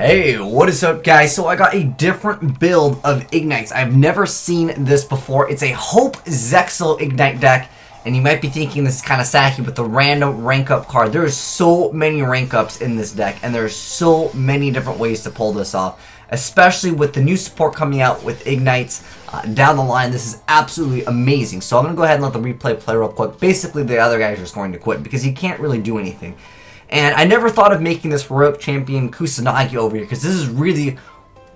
Hey, what is up guys? So I got a different build of Igknights. I've never seen this before. It's a Hope Zexal Ignite deck, and you might be thinking this is kind of sacky with the random rank up card. There's so many rank ups in this deck, and there's so many different ways to pull this off, especially with the new support coming out with Igknights down the line. This is absolutely amazing. So I'm going to go ahead and let the replay play real quick. Basically, the other guys are just going to quit because he can't really do anything. And I never thought of making this heroic champion Kusanagi over here, because this is really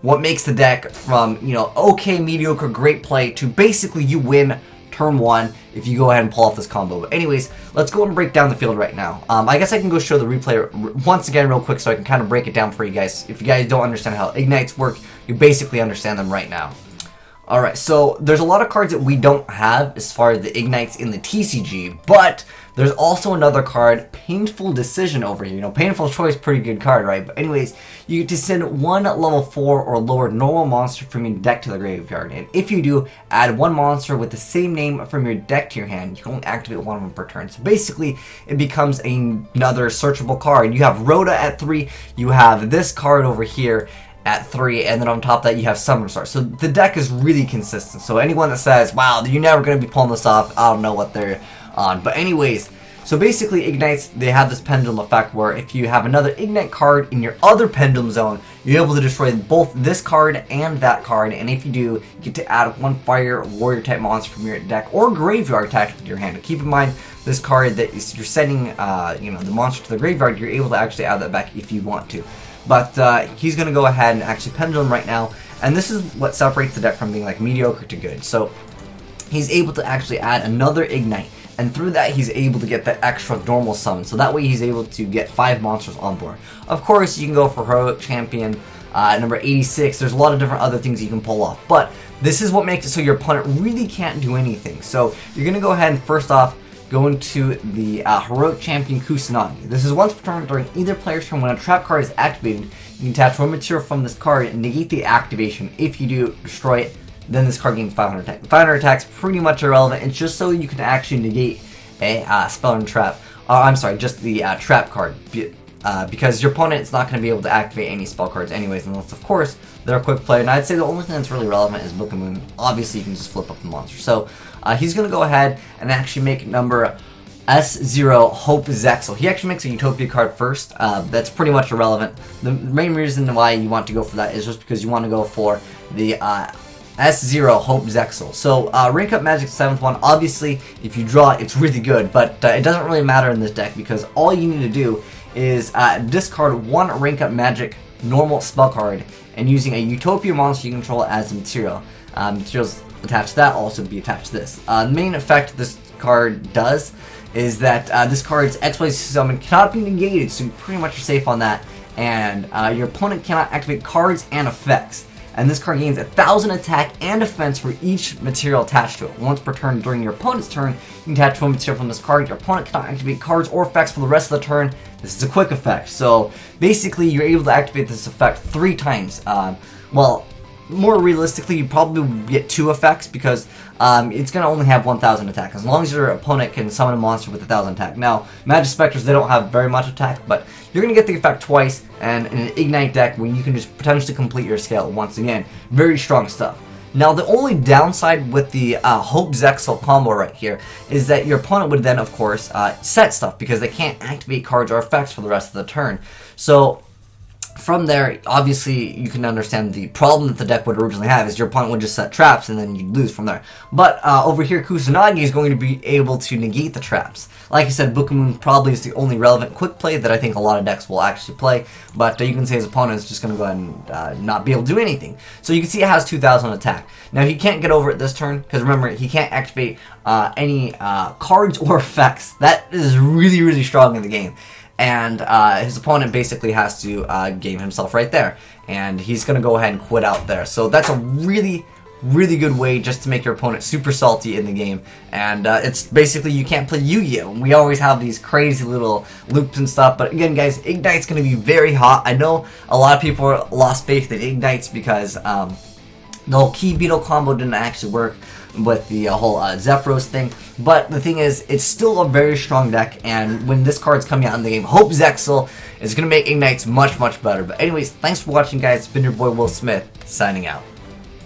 what makes the deck from, you know, okay, mediocre, great play, to basically you win turn one if you go ahead and pull off this combo. But anyways, let's go and break down the field right now. I guess I can go show the replay once again real quick so I can kind of break it down for you guys. If you guys don't understand how Igknights work, you basically understand them right now. Alright, so there's a lot of cards that we don't have as far as the Igknights in the TCG, but there's also another card, Painful Decision over here. You know, Painful Choice, pretty good card, right? But anyways, you get to send one level 4 or lower normal monster from your deck to the graveyard, and if you do, add one monster with the same name from your deck to your hand. You can only activate one of them per turn. So basically, it becomes another searchable card. You have Rhoda at 3, you have this card over here at 3, and then on top of that you have Summoner Star. So the deck is really consistent. So anyone that says, wow, you're never going to be pulling this off, I don't know what they're on. But anyways, so basically Igknights, they have this pendulum effect where if you have another Ignite card in your other pendulum zone, you're able to destroy both this card and that card, and if you do, you get to add one fire warrior type monster from your deck or graveyard attached to your hand. Keep in mind, this card that you're sending you know, the monster to the graveyard, you're able to actually add that back if you want to. But he's going to go ahead and actually pendulum right now, and this is what separates the deck from being like mediocre to good. So he's able to actually add another Ignite, and through that he's able to get that extra normal summon. So that way he's able to get 5 monsters on board. Of course, you can go for heroic champion number 86. There's a lot of different other things you can pull off, but this is what makes it so your opponent really can't do anything. So you're going to go ahead and first off go into the heroic champion Kusanagi. This is once per turn during either player's turn. When a trap card is activated, you can attach one material from this card and negate the activation. If you do, destroy it, then this card gains 500 attack. 500 attack's pretty much irrelevant. It's just so you can actually negate a spell and trap. I'm sorry, just the trap card. Because your opponent is not going to be able to activate any spell cards anyways, unless of course they're a quick play. And I'd say the only thing that's really relevant is Book of Moon. Obviously you can just flip up the monster. So he's going to go ahead and actually make number S0 Hope Zexal. He actually makes a Utopia card first. That's pretty much irrelevant. The main reason why you want to go for that is just because you want to go for the S0 Hope Zexal. So rank up Magic 7th one. Obviously if you draw it, it's really good, but it doesn't really matter in this deck because all you need to do is discard one rank up Magic normal spell card, and using a Utopia monster you control as a material. Materials attached to that also be attached to this. The main effect this card does is that this card's X-Blaze summon cannot be negated, so you pretty much are safe on that, and your opponent cannot activate cards and effects. And this card gains 1,000 attack and defense for each material attached to it. Once per turn during your opponent's turn, you can attach one material from this card. Your opponent cannot activate cards or effects for the rest of the turn. This is a quick effect. So basically, you're able to activate this effect 3 times. Well, more realistically, you probably get 2 effects because it's going to only have 1,000 attack. As long as your opponent can summon a monster with 1,000 attack. Now, Magic Specters, they don't have very much attack, but you're going to get the effect twice, and in an Ignite deck when you can just potentially complete your scale once again. Very strong stuff. Now, the only downside with the Hope Zexal combo right here is that your opponent would then, of course, set stuff because they can't activate cards or effects for the rest of the turn. So from there, obviously, you can understand the problem that the deck would originally have is your opponent would just set traps and then you'd lose from there. But over here, Kusanagi is going to be able to negate the traps. Like I said, Book of Moon probably is the only relevant quick play that I think a lot of decks will actually play. But you can say his opponent is just going to go ahead and not be able to do anything. So you can see it has 2,000 attack. Now, he can't get over it this turn because remember, he can't activate any cards or effects. That is really, really strong in the game. And his opponent basically has to game himself right there, and he's going to go ahead and quit out there. So that's a really, really good way just to make your opponent super salty in the game. And it's basically you can't play Yu-Gi-Oh! We always have these crazy little loops and stuff, but again guys, Igknight's going to be very hot. I know a lot of people lost faith in Igknights because the whole Key Beetle combo didn't actually work. with the whole Zephyros thing. But the thing is, it's still a very strong deck, and when this card's coming out in the game, Hope Zexal is going to make Igknights much, much better. But anyways, thanks for watching, guys. It's been your boy Will Smith, signing out.